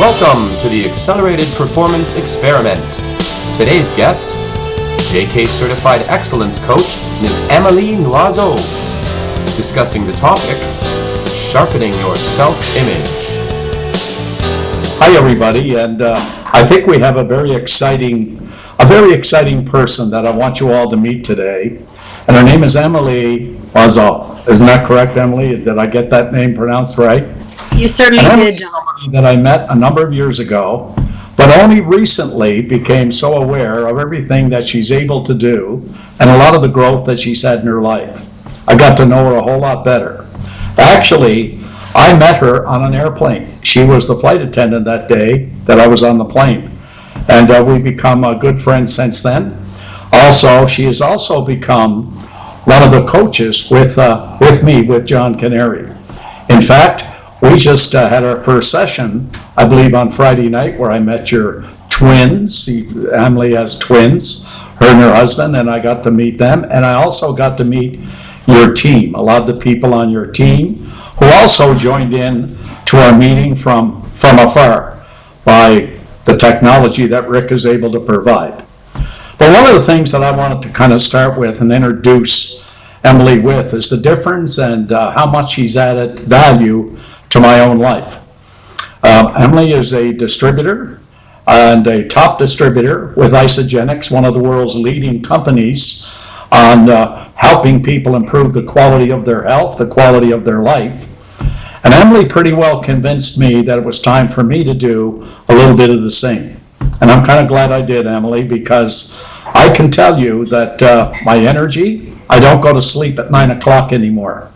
Welcome to the Accelerated Performance Experiment. Today's guest, JK Certified Excellence Coach, Ms. Amelie Noiseux, discussing the topic, Sharpening Your Self Image. Hi everybody, and I think we have a very exciting person that I want you all to meet today, and her name is Amelie Noiseux. Isn't that correct, Emily? Did I get that name pronounced right? You certainly did, John. Somebody that I met a number of years ago, but only recently became so aware of everything that she's able to do and a lot of the growth that she's had in her life. I got to know her a whole lot better. Actually, I met her on an airplane. She was the flight attendant that day that I was on the plane, and we've become good friends since then. Also, she has also become one of the coaches with me, with John Kanary. In fact, we just had our first session, I believe, on Friday night, where I met your twins. Amelie has twins, her and her husband, and I got to meet them. And I also got to meet your team, a lot of the people on your team, who also joined in to our meeting from afar by the technology that Rick is able to provide. But one of the things that I wanted to kind of start with and introduce Amelie with is the difference and how much she's added value to my own life. Amelie is a distributor and a top distributor with Isagenix, one of the world's leading companies on helping people improve the quality of their health, the quality of their life. And Amelie pretty well convinced me that it was time for me to do a little bit of the same. And I'm kind of glad I did, Amelie, because I can tell you that my energy, I don't go to sleep at 9 o'clock anymore.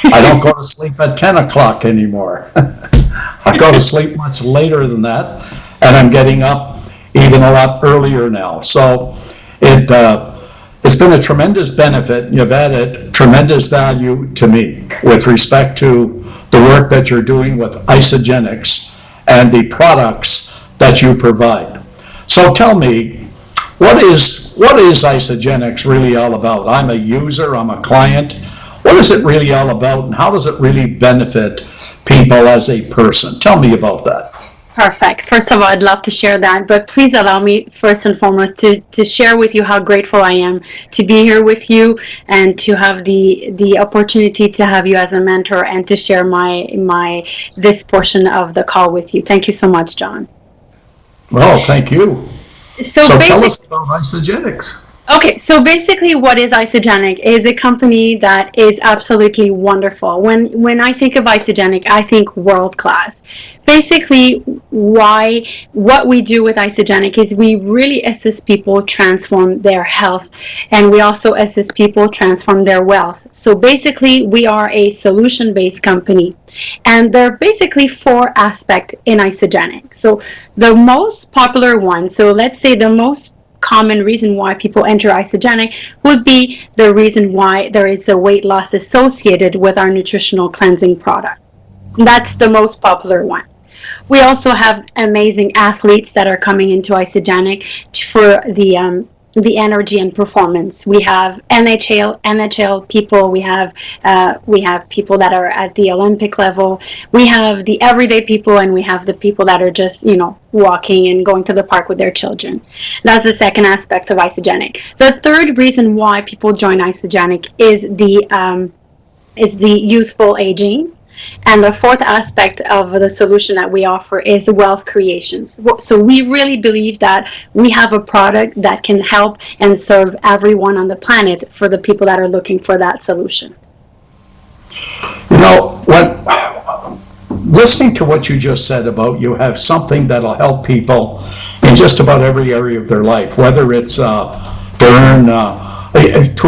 I don't go to sleep at 10 o'clock anymore. I go to sleep much later than that, and I'm getting up even a lot earlier now. So it's been a tremendous benefit. You've added tremendous value to me with respect to the work that you're doing with Isagenix and the products that you provide. So tell me, what is Isagenix really all about? I'm a user, I'm a client. What is it really all about, and how does it really benefit people as a person? Tell me about that. Perfect. First of all, I'd love to share that, but please allow me first and foremost to share with you how grateful I am to be here with you and to have the opportunity to have you as a mentor and to share this portion of the call with you. Thank you so much, John. Well, thank you. So tell us about Isagenix. Okay, so basically what is Isagenix is a company that is absolutely wonderful. When I think of Isagenix, I think world class. Basically, what we do with Isagenix is we really assist people transform their health, and we also assist people transform their wealth. So basically, we are a solution-based company, and there are basically 4 aspects in Isagenix. So the most popular one, so let's say the most common reason why people enter Isagenix would be the reason why there is a weight loss associated with our nutritional cleansing product. That's the most popular one. We also have amazing athletes that are coming into Isagenix for the energy and performance. We have NHL people. We have people that are at the Olympic level. We have the everyday people, and we have the people that are just walking and going to the park with their children. That's the second aspect of Isagenix. The third reason why people join Isagenix is the youthful aging. And the fourth aspect of the solution that we offer is wealth creations. So we really believe that we have a product that can help and serve everyone on the planet for the people that are looking for that solution. When listening to what you just said about you have something that'll help people in just about every area of their life, whether it's to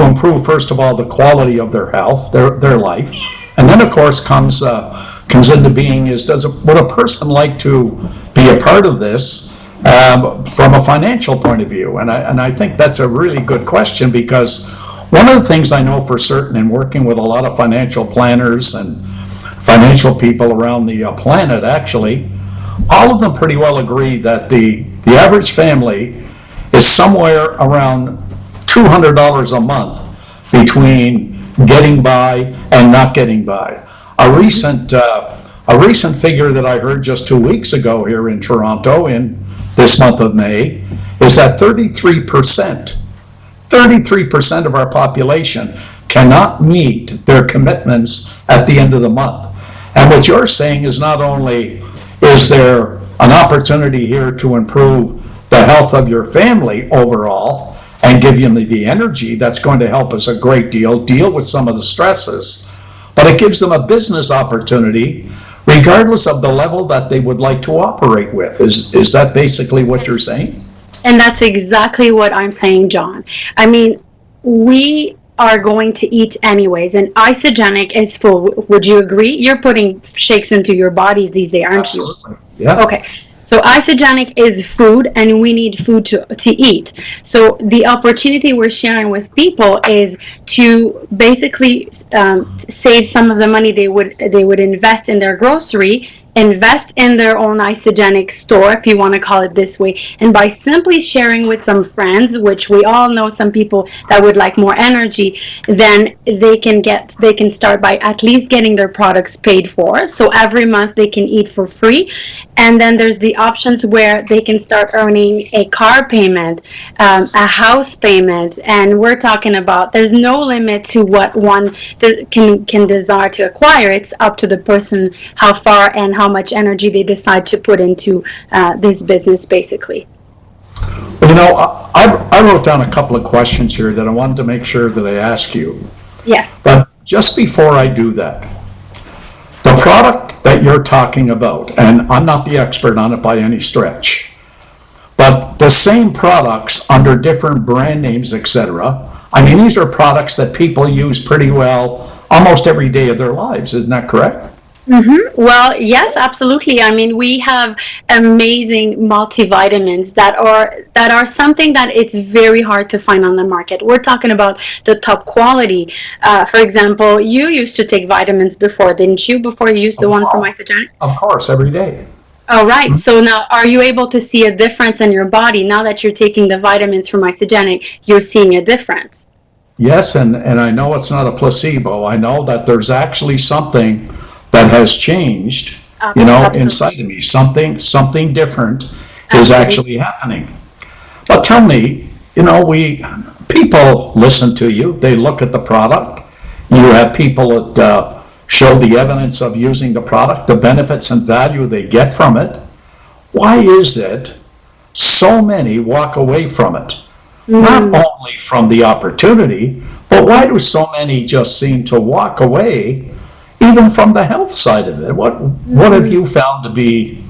improve, first of all, the quality of their health, their life. And then, of course, comes into being would a person like to be a part of this from a financial point of view? And I think that's a really good question, because one of the things I know for certain in working with a lot of financial planners and financial people around the planet, actually, all of them pretty well agree that the average family is somewhere around $200 a month between getting by and not getting by. A recent A recent figure that I heard just 2 weeks ago here in Toronto in this month of May is that 33% of our population cannot meet their commitments at the end of the month. And what you're saying is not only is there an opportunity here to improve the health of your family overall and give you the energy that's going to help us a great deal with some of the stresses, but it gives them a business opportunity regardless of the level that they would like to operate with. Is that basically what you're saying? And that's exactly what I'm saying, John. I mean, we are going to eat anyways, and Isagenix is full. Would you agree? You're putting shakes into your bodies these days, aren't Absolutely. you? Yeah. Okay. So Isagenix is food, and we need food to eat. So the opportunity we're sharing with people is to basically save some of the money they would invest in their grocery, invest in their own Isagenix store, if you want to call it this way, and by simply sharing with some friends, which we all know some people that would like more energy, then they can start by at least getting their products paid for. So every month they can eat for free, and then there's the options where they can start earning a car payment, a house payment, and we're talking about there's no limit to what one can desire to acquire. It's up to the person how far and how much energy they decide to put into this business, basically. Well, you know, I wrote down a couple of questions here that I wanted to make sure that I ask you. Yes. But just before I do that, the product that you're talking about, and I'm not the expert on it by any stretch, but the same products under different brand names, etc. I mean, these are products that people use pretty well almost every day of their lives. Isn't that correct? Mm-hmm. Well, yes, absolutely. I mean, we have amazing multivitamins that are something that it's very hard to find on the market. We're talking about the top quality. For example, you used to take vitamins before, didn't you? Before you used the one from Isagenix? Of course, every day. Oh, right. Mm-hmm. So now, are you able to see a difference in your body now that you're taking the vitamins from Isagenix? You're seeing a difference. Yes, and I know it's not a placebo. I know that there's actually something that has changed, you know, absolutely, inside of me. Something different is actually happening. But tell me, you know, people listen to you. They look at the product. You have people that show the evidence of using the product, the benefits and value they get from it. Why is it so many walk away from it? Not only from the opportunity, but why do so many just seem to walk away even from the health side of it? What have you found to be,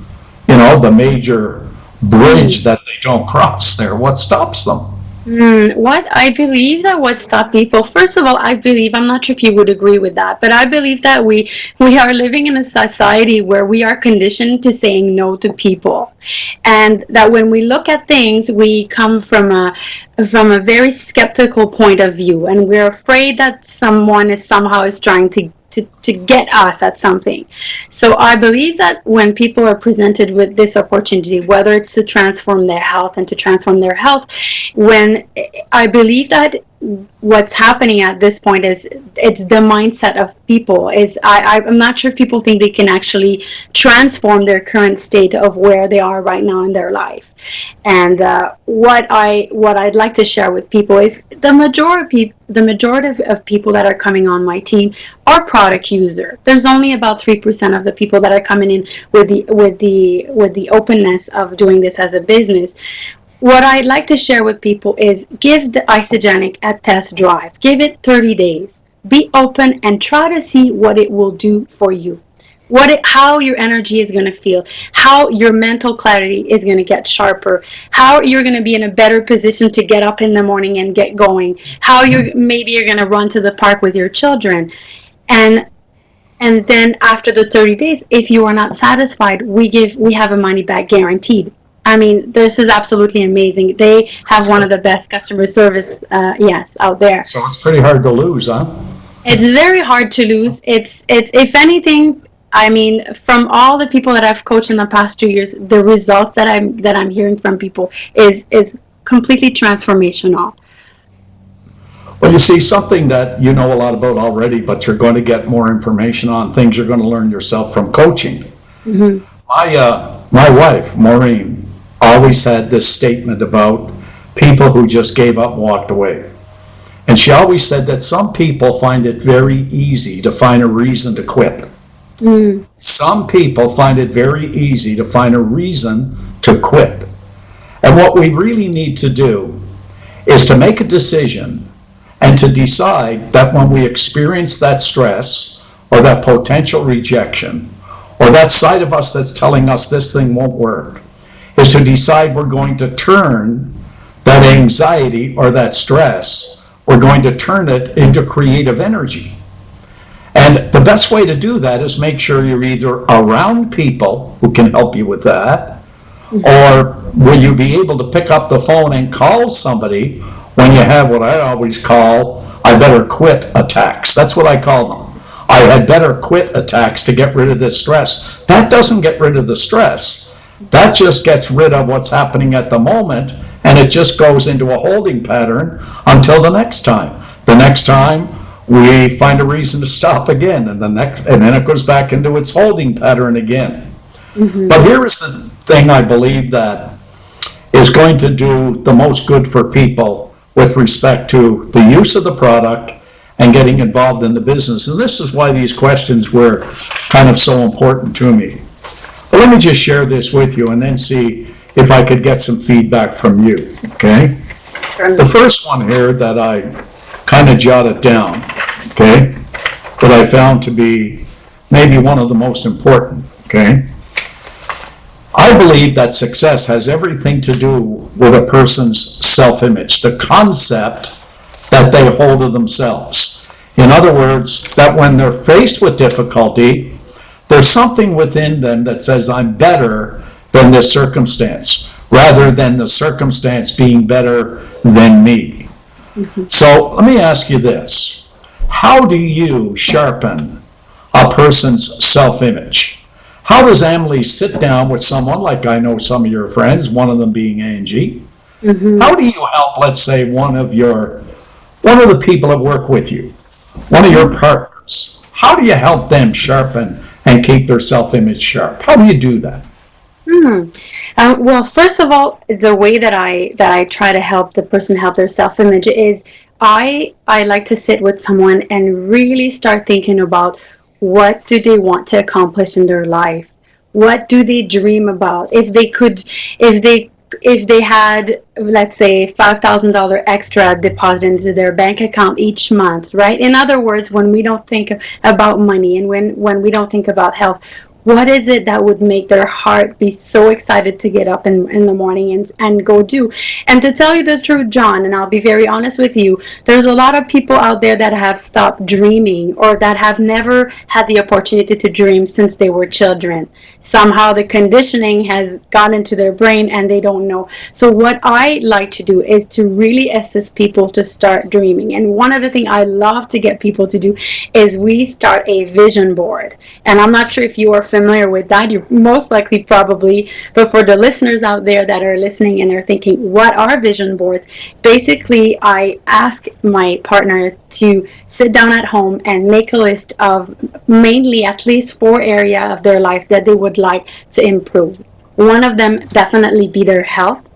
you know, the major bridge that they don't cross there? What stops them? What I believe that what stops people, first of all, I'm not sure if you would agree with that, but I believe that we are living in a society where we are conditioned to saying no to people, and that when we look at things, we come from a very skeptical point of view, and we're afraid that someone is trying to get us at something. So I believe that when people are presented with this opportunity, whether it's to transform their health, when I believe that what's happening at this point is it's the mindset of people. I'm not sure if people think they can actually transform their current state of where they are right now in their life. And what I'd like to share with people is the majority of people that are coming on my team are product user. There's only about 3% of the people that are coming in with the openness of doing this as a business. What I'd like to share with people is give the Isagenix a test drive. Give it 30 days. Be open and try to see what it will do for you. How your energy is going to feel, how your mental clarity is going to get sharper, how you're going to be in a better position to get up in the morning and get going, how you're going to run to the park with your children. And then after the 30 days, if you are not satisfied, we have a money back guaranteed. I mean, this is absolutely amazing. They have one of the best customer service, out there. So it's pretty hard to lose, huh? It's very hard to lose. It's if anything, I mean, from all the people that I've coached in the past 2 years, the results that I'm hearing from people is completely transformational. Well, you see, something that you know a lot about already, but you're going to get more information on, things you're going to learn yourself from coaching. Mm-hmm. My wife, Maureen, always had this statement about people who just gave up and walked away. And she always said that some people find it very easy to find a reason to quit. Mm. Some people find it very easy to find a reason to quit. And what we really need to do is to make a decision and to decide that when we experience that stress or that potential rejection or that side of us that's telling us this thing won't work, is to decide we're going to turn that anxiety or that stress, we're going to turn it into creative energy. And the best way to do that is make sure you're either around people who can help you with that, or will you be able to pick up the phone and call somebody when you have what I always call I better quit attacks. That's what I call them. I had better quit attacks to get rid of this stress. That doesn't get rid of the stress. That just gets rid of what's happening at the moment, and it just goes into a holding pattern until the next time. The next time we find a reason to stop again, and then it goes back into its holding pattern again. Mm-hmm. But here is the thing I believe that is going to do the most good for people with respect to the use of the product and getting involved in the business. And this is why these questions were kind of so important to me. But let me just share this with you and then see if I could get some feedback from you, okay? Sure. The first one here that I kind of jotted down, okay, that I found to be maybe one of the most important, okay? I believe that success has everything to do with a person's self-image, the concept that they hold of themselves. In other words, that when they're faced with difficulty, there's something within them that says, I'm better than this circumstance, rather than the circumstance being better than me. Mm-hmm. So let me ask you this. How do you sharpen a person's self-image? How does Amelie sit down with someone, like I know some of your friends, one of them being Angie? Mm-hmm. How do you help, let's say, one of the people that work with you, one of your partners? How do you help them sharpen and keep their self-image sharp? How do you do that? Well, first of all, the way that I try to help the person help their self-image is I like to sit with someone and really start thinking about what do they want to accomplish in their life? What do they dream about? If they had, let's say, $5,000 extra deposited into their bank account each month, right? In other words, when we don't think about money and when we don't think about health, what is it that would make their heart be so excited to get up in the morning and go do? And to tell you the truth, John, and I'll be very honest with you, there's a lot of people out there that have stopped dreaming or that have never had the opportunity to dream since they were children. Somehow the conditioning has gone into their brain and they don't know. So what I like to do is to really assist people to start dreaming. And one of the things I love to get people to do is we start a vision board. And I'm not sure if you are familiar with that. You're most likely probably, but for the listeners out there that are listening and are thinking, what are vision boards? Basically, I ask my partners to sit down at home and make a list of mainly at least 4 areas of their life that they would like to improve. One of them definitely be their health,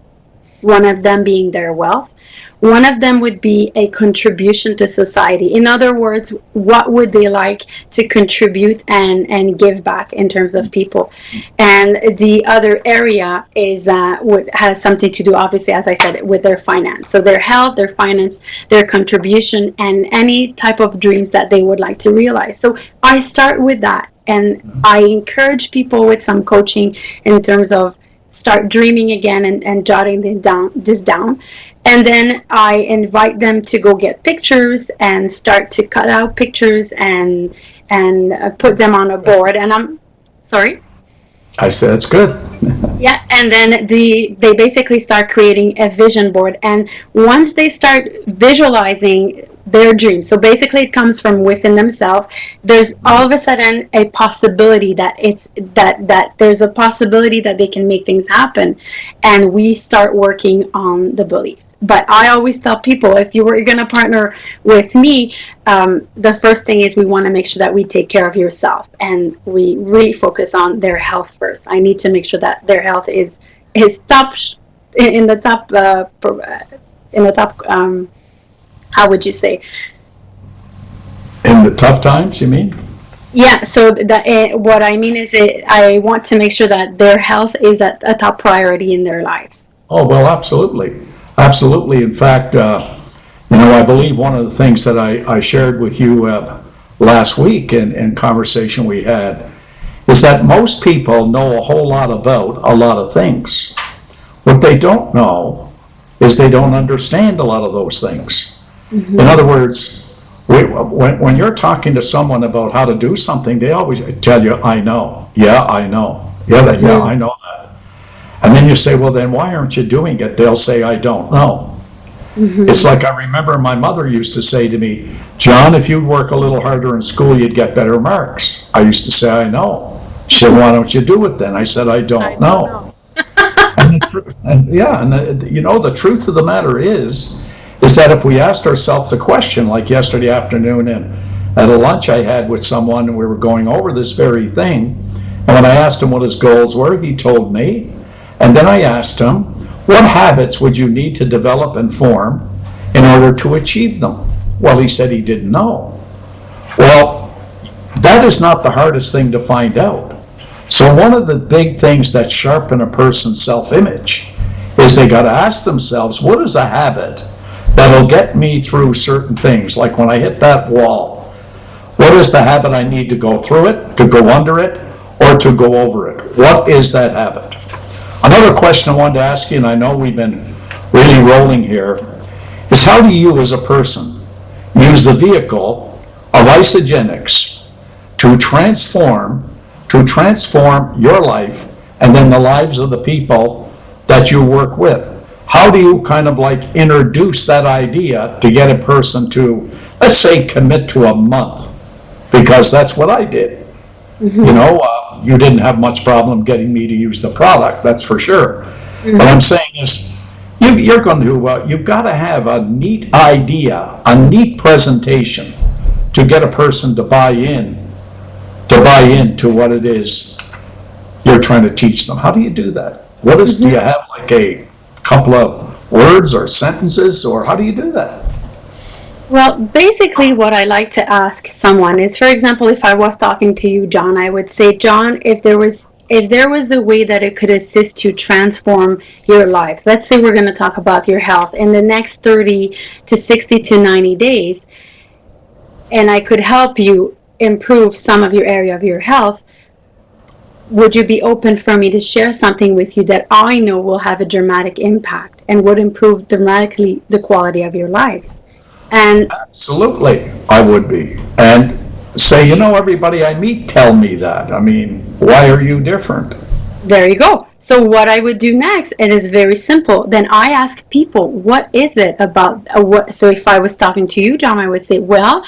one of them being their wealth, one of them would be a contribution to society. In other words, what would they like to contribute and give back in terms of people? And the other area is has something to do, obviously, as I said, with their finance. So their health, their finance, their contribution, and any type of dreams that they would like to realize. So I start with that, and I encourage people with some coaching in terms of start dreaming again and jotting this down. And then I invite them to go get pictures and start to cut out pictures and put them on a board. And I'm sorry? I said it's good. Yeah, and then they basically start creating a vision board. And once they start visualizing their dreams, so basically it comes from within themselves, there's all of a sudden a possibility that there's a possibility that they can make things happen. And we start working on the belief. But I always tell people, if you were going to partner with me, the first thing is we want to make sure that we take care of yourself, and we really focus on their health first. I need to make sure that their health is top in the top how would you say? In the tough times, you mean? Yeah, so what I mean is I want to make sure that their health is a top priority in their lives. Oh, well, absolutely. Absolutely. In fact, I believe one of the things that I shared with you last week in conversation we had is that most people know a whole lot about a lot of things. What they don't know is they don't understand a lot of those things. Mm-hmm. In other words, when you're talking to someone about how to do something, they always tell you, I know. Yeah, I know. Yeah, I know that. And then you say, well, then why aren't you doing it? They'll say, I don't know. Mm-hmm. It's like I remember my mother used to say to me, John, if you'd work a little harder in school, you'd get better marks. I used to say, I know. She said, why don't you do it then? I said, I don't know. And the truth of the matter is that if we asked ourselves a question, like yesterday afternoon and at a lunch I had with someone, and we were going over this very thing, and when I asked him what his goals were, he told me, and then I asked him, what habits would you need to develop and form in order to achieve them? Well, he said he didn't know. Well, that is not the hardest thing to find out. So one of the big things that sharpen a person's self-image is they got to ask themselves, what is a habit that'll get me through certain things? Like when I hit that wall, what is the habit I need to go through it, to go under it, or to go over it? What is that habit? Another question I wanted to ask you, and I know we've been really rolling here, is how do you as a person use the vehicle of Isagenix to transform your life and then the lives of the people that you work with? How do you kind of like introduce that idea to get a person to, let's say, commit to a month? Because that's what I did. Mm-hmm. You didn't have much problem getting me to use the product, that's for sure. Mm-hmm. What I'm saying is, you've got to have a neat idea, a neat presentation to get a person to buy into what it is you're trying to teach them. How do you do that? Mm-hmm. Do you have like a couple of words or sentences, or how do you do that? Well, basically what I like to ask someone is, for example, if I was talking to you, John, I would say, John, if there was a way that it could assist you transform your life, let's say we're going to talk about your health in the next 30 to 60 to 90 days, and I could help you improve some of your area of your health, would you be open for me to share something with you that I know will have a dramatic impact and would improve dramatically the quality of your lives? And absolutely, I would be. And say, everybody I meet tell me that. I mean, why are you different? There you go. So what I would do next, it is very simple. Then I ask people, what is it about, so if I was talking to you, John, I would say, well,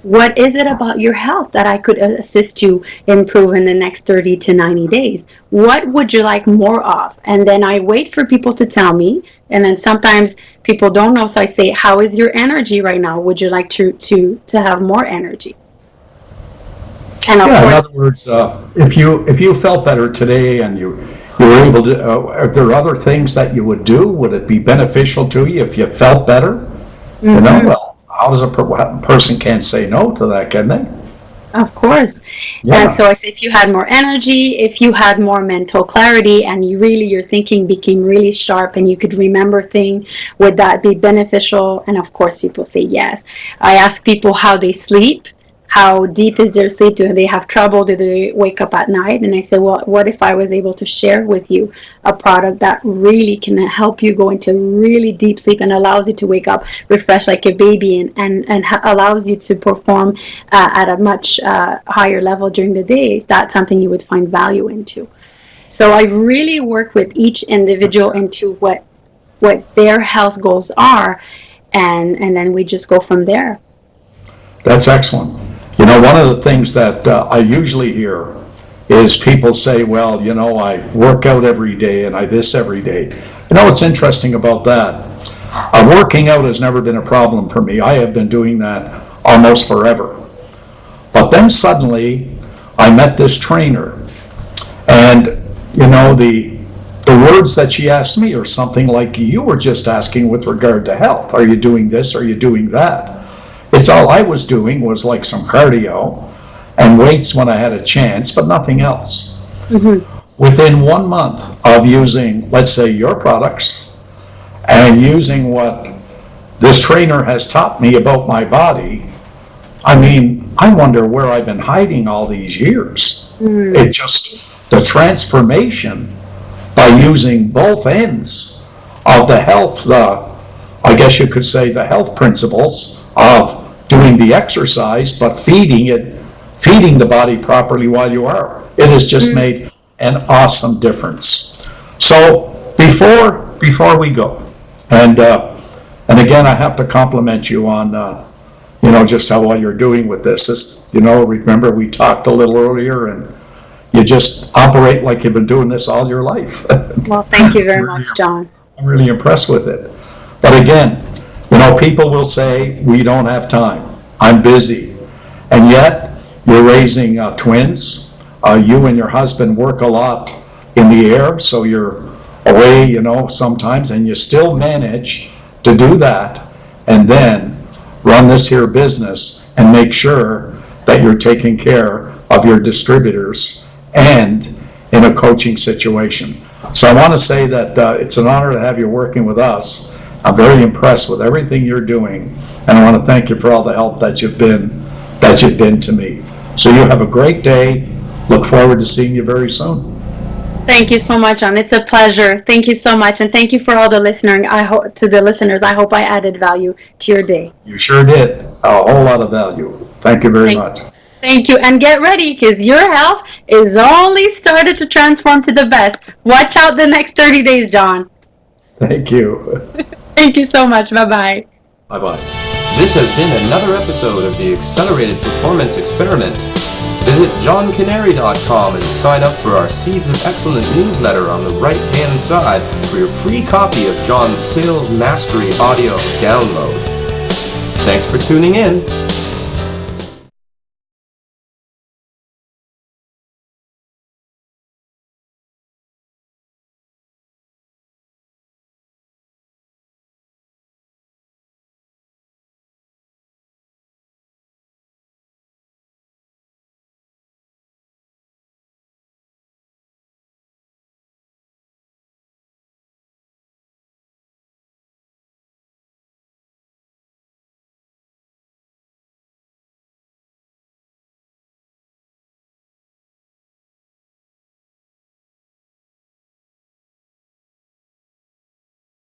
what is it about your health that I could assist you improve in the next 30 to 90 days? What would you like more of? And then I wait for people to tell me. And then sometimes people don't know, so I say, how is your energy right now? Would you like to have more energy? And in other words, if you felt better today and you were able to, are there other things that you would do? Would it be beneficial to you if you felt better? Mm-hmm. Well, how does a person can't say no to that, can they? Of course. Yeah. And so I say, if you had more energy, if you had more mental clarity, and your thinking became really sharp and you could remember things, would that be beneficial? And of course people say yes. I ask people how they sleep. How deep is their sleep? Do they have trouble? Do they wake up at night? And I say, well, what if I was able to share with you a product that really can help you go into really deep sleep and allows you to wake up refreshed like a baby and allows you to perform at a much higher level during the day? Is that something you would find value into? So I really work with each individual into what their health goals are, and then we just go from there. That's excellent. One of the things that I usually hear is people say, well, I work out every day and I this every day. What's interesting about that? Working out has never been a problem for me. I have been doing that almost forever. But then suddenly, I met this trainer, and the words that she asked me are something like you were just asking with regard to health. Are you doing this? Are you doing that? It's all I was doing was like some cardio and weights when I had a chance, but nothing else. Mm-hmm. Within 1 month of using, let's say, your products and using what this trainer has taught me about my body, I mean, I wonder where I've been hiding all these years. It just, the transformation by using both ends of the health, I guess you could say the health principles of doing the exercise, but feeding the body properly while you are. It has just made an awesome difference. So before we go, and again, I have to compliment you on just how well you're doing with this. Remember we talked a little earlier, and you just operate like you've been doing this all your life. Well, thank you very much, John. I'm really impressed with it. But again, people will say, we don't have time. I'm busy. And yet, you're raising twins. You and your husband work a lot in the air, so you're away, sometimes, and you still manage to do that and then run this here business and make sure that you're taking care of your distributors and in a coaching situation. So I want to say that it's an honor to have you working with us. I'm very impressed with everything you're doing, and I want to thank you for all the help that you've been to me. So you have a great day. Look forward to seeing you very soon. Thank you so much, John. It's a pleasure. Thank you so much, and thank you for all the listeners. I hope I added value to your day. You sure did. A whole lot of value. Thank you very much. Thank you, and get ready, because your health is only started to transform to the best. Watch out the next 30 days, John. Thank you. Thank you so much. Bye-bye. Bye-bye. This has been another episode of the Accelerated Performance Experiment. Visit johnkanary.com and sign up for our Seeds of Excellence newsletter on the right-hand side for your free copy of John's Sales Mastery audio download. Thanks for tuning in.